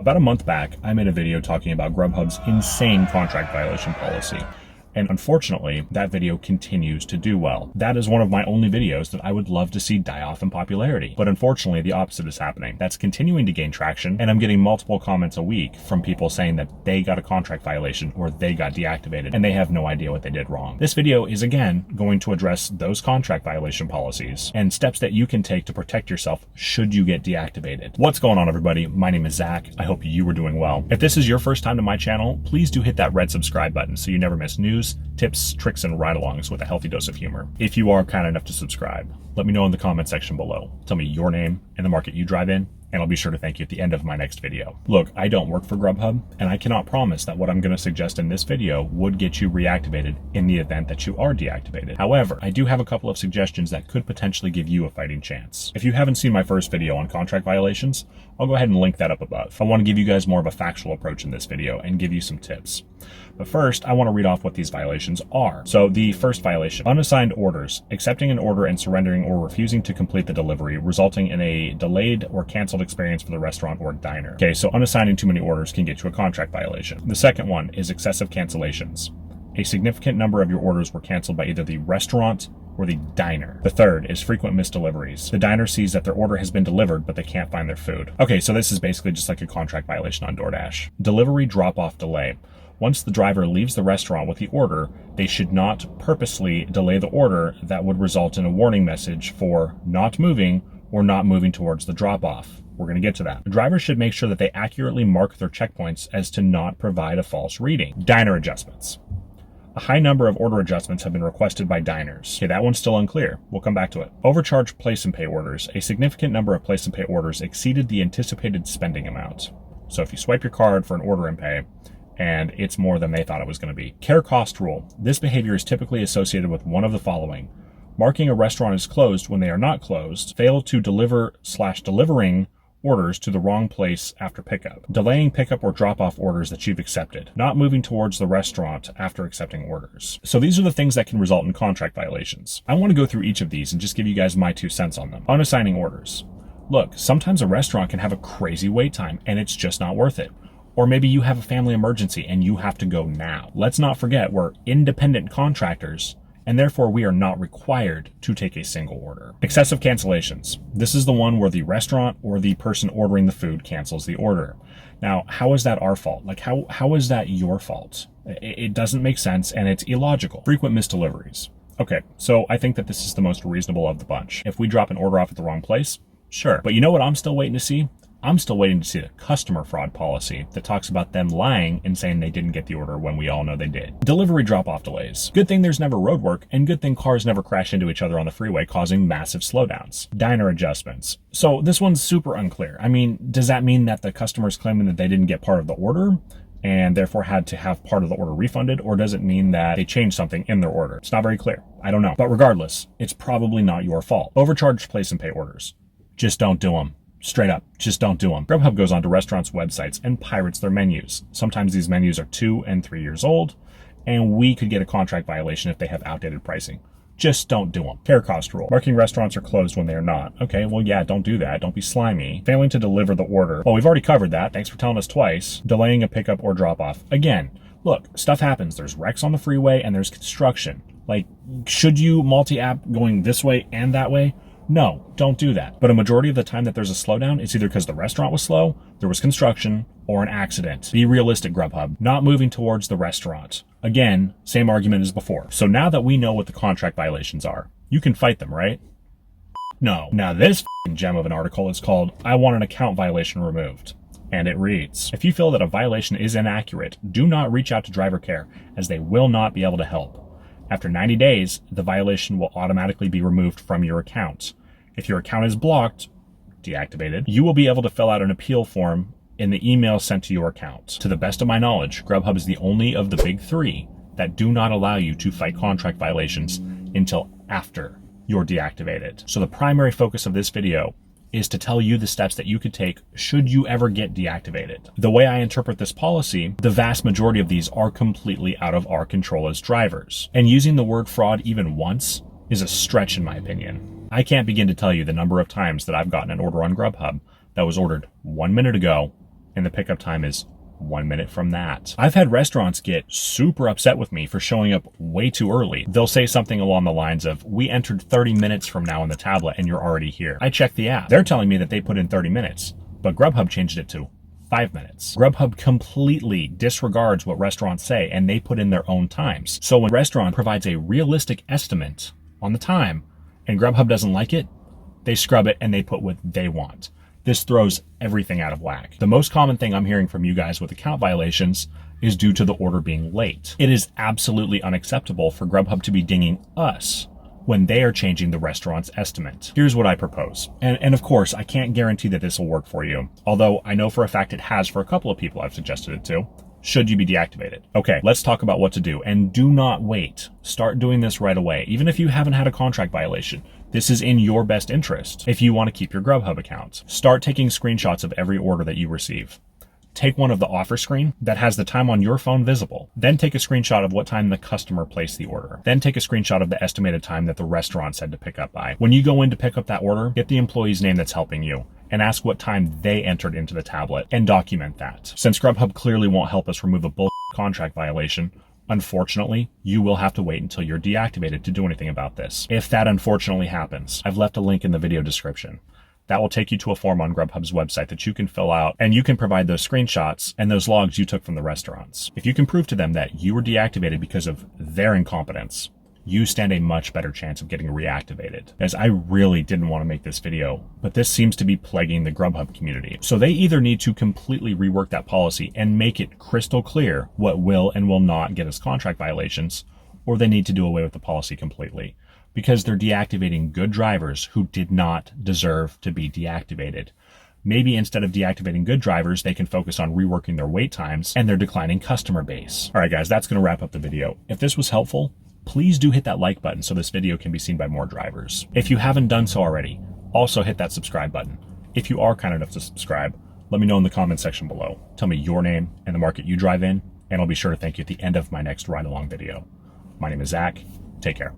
About a month back, I made a video talking about Grubhub's insane contract violation policy. And unfortunately, that video continues to do well. That is one of my only videos that I would love to see die off in popularity. But unfortunately, the opposite is happening. That's continuing to gain traction, and I'm getting multiple comments a week from people saying that they got a contract violation or they got deactivated, and they have no idea what they did wrong. This video is again going to address those contract violation policies and steps that you can take to protect yourself should you get deactivated. What's going on, everybody? My name is Zach. I hope you are doing well. If this is your first time to my channel, please do hit that red subscribe button so you never miss news, tips, tricks, and ride-alongs with a healthy dose of humor. If you are kind enough to subscribe, let me know in the comment section below. Tell me your name and the market you drive in, and I'll be sure to thank you at the end of my next video. Look, I don't work for Grubhub, and I cannot promise that what I'm going to suggest in this video would get you reactivated in the event that you are deactivated. However, I do have a couple of suggestions that could potentially give you a fighting chance. If you haven't seen my first video on contract violations, I'll go ahead and link that up above. I want to give you guys more of a factual approach in this video and give you some tips. But first, I want to read off what these violations are. So the first violation, unassigned orders, accepting an order and surrendering or refusing to complete the delivery, resulting in a delayed or canceled experience for the restaurant or diner. Okay, so unassigning too many orders can get you a contract violation. The second one is excessive cancellations. A significant number of your orders were canceled by either the restaurant or the diner. The third is frequent missed deliveries. The diner sees that their order has been delivered, but they can't find their food. Okay, so this is basically just like a contract violation on DoorDash. Delivery drop-off delay. Once the driver leaves the restaurant with the order, they should not purposely delay the order that would result in a warning message for not moving or not moving towards the drop-off. We're going to get to that. Drivers should make sure that they accurately mark their checkpoints as to not provide a false reading. Diner adjustments. A high number of order adjustments have been requested by diners. Okay, that one's still unclear. We'll come back to it. Overcharged place and pay orders. A significant number of place and pay orders exceeded the anticipated spending amount. So if you swipe your card for an order and pay, and it's more than they thought it was going to be. Care cost rule. This behavior is typically associated with one of the following: marking a restaurant as closed when they are not closed, fail to delivering orders to the wrong place after pickup, delaying pickup or drop-off orders that you've accepted, not moving towards the restaurant after accepting orders. So these are the things that can result in contract violations. I want to go through each of these and just give you guys my 2 cents on them. Unassigning orders. Look, sometimes a restaurant can have a crazy wait time and it's just not worth it. Or maybe you have a family emergency and you have to go now. Let's not forget we're independent contractors, and therefore we are not required to take a single order. Excessive cancellations. This is the one where the restaurant or the person ordering the food cancels the order. Now, how is that our fault? Like, how is that your fault? It doesn't make sense and it's illogical. Frequent missed deliveries. Okay, so I think that this is the most reasonable of the bunch. If we drop an order off at the wrong place, sure. But you know what I'm still waiting to see? I'm still waiting to see the customer fraud policy that talks about them lying and saying they didn't get the order when we all know they did. Delivery drop-off delays. Good thing there's never road work, and good thing cars never crash into each other on the freeway, causing massive slowdowns. Diner adjustments. So this one's super unclear. I mean, does that mean that the customer's claiming that they didn't get part of the order and therefore had to have part of the order refunded, or does it mean that they changed something in their order? It's not very clear. I don't know. But regardless, it's probably not your fault. Overcharged place and pay orders. Just don't do them. Straight up, just don't do them. Grubhub goes onto restaurants' websites and pirates their menus. Sometimes these menus are 2 and 3 years old, and we could get a contract violation if they have outdated pricing. Just don't do them. Care cost rule. Marking restaurants are closed when they are not. Okay, well, yeah, don't do that. Don't be slimy. Failing to deliver the order. Well, we've already covered that. Thanks for telling us twice. Delaying a pickup or drop off. Again, look, stuff happens. There's wrecks on the freeway and there's construction. Like, should you multi-app going this way and that way? No, don't do that. But a majority of the time that there's a slowdown, it's either because the restaurant was slow, there was construction, or an accident. Be realistic, Grubhub. Not moving towards the restaurant. Again, same argument as before. So now that we know what the contract violations are, you can fight them, right? No. Now this gem of an article is called, "I want an account violation removed." And it reads, if you feel that a violation is inaccurate, do not reach out to driver care, as they will not be able to help. After 90 days, the violation will automatically be removed from your account. If your account is blocked, deactivated, you will be able to fill out an appeal form in the email sent to your account. To the best of my knowledge, Grubhub is the only of the big 3 that do not allow you to fight contract violations until after you're deactivated. So the primary focus of this video is to tell you the steps that you could take should you ever get deactivated. The way I interpret this policy, the vast majority of these are completely out of our control as drivers. And using the word fraud even once is a stretch in my opinion. I can't begin to tell you the number of times that I've gotten an order on Grubhub that was ordered 1 minute ago and the pickup time is 1 minute from that. I've had restaurants get super upset with me for showing up way too early. They'll say something along the lines of, we entered 30 minutes from now in the tablet and you're already here. I checked the app. They're telling me that they put in 30 minutes, but Grubhub changed it to 5 minutes. Grubhub completely disregards what restaurants say and they put in their own times. So when a restaurant provides a realistic estimate on the time and Grubhub doesn't like it, they scrub it and they put what they want. This throws everything out of whack. The most common thing I'm hearing from you guys with account violations is due to the order being late. It is absolutely unacceptable for Grubhub to be dinging us when they are changing the restaurant's estimate. Here's what I propose. And of course, I can't guarantee that this will work for you, although I know for a fact it has for a couple of people I've suggested it to. Should you be deactivated? Okay, let's talk about what to do. And do not wait. Start doing this right away. Even if you haven't had a contract violation, this is in your best interest if you want to keep your Grubhub account. Start taking screenshots of every order that you receive. Take one of the offer screen that has the time on your phone visible. Then take a screenshot of what time the customer placed the order. Then take a screenshot of the estimated time that the restaurant said to pick up by. When you go in to pick up that order, get the employee's name that's helping you and ask what time they entered into the tablet and document that. Since Grubhub clearly won't help us remove a bullshit contract violation, unfortunately, you will have to wait until you're deactivated to do anything about this. If that unfortunately happens, I've left a link in the video description. That will take you to a form on Grubhub's website that you can fill out, and you can provide those screenshots and those logs you took from the restaurants. If you can prove to them that you were deactivated because of their incompetence, you stand a much better chance of getting reactivated. As I really didn't want to make this video, but this seems to be plaguing the Grubhub community. So they either need to completely rework that policy and make it crystal clear what will and will not get us contract violations, or they need to do away with the policy completely, because they're deactivating good drivers who did not deserve to be deactivated. Maybe instead of deactivating good drivers, they can focus on reworking their wait times and their declining customer base. All right, guys, that's going to wrap up the video. If this was helpful, please do hit that like button so this video can be seen by more drivers. If you haven't done so already, also hit that subscribe button. If you are kind enough to subscribe, let me know in the comment section below. Tell me your name and the market you drive in, and I'll be sure to thank you at the end of my next ride-along video. My name is Zach. Take care.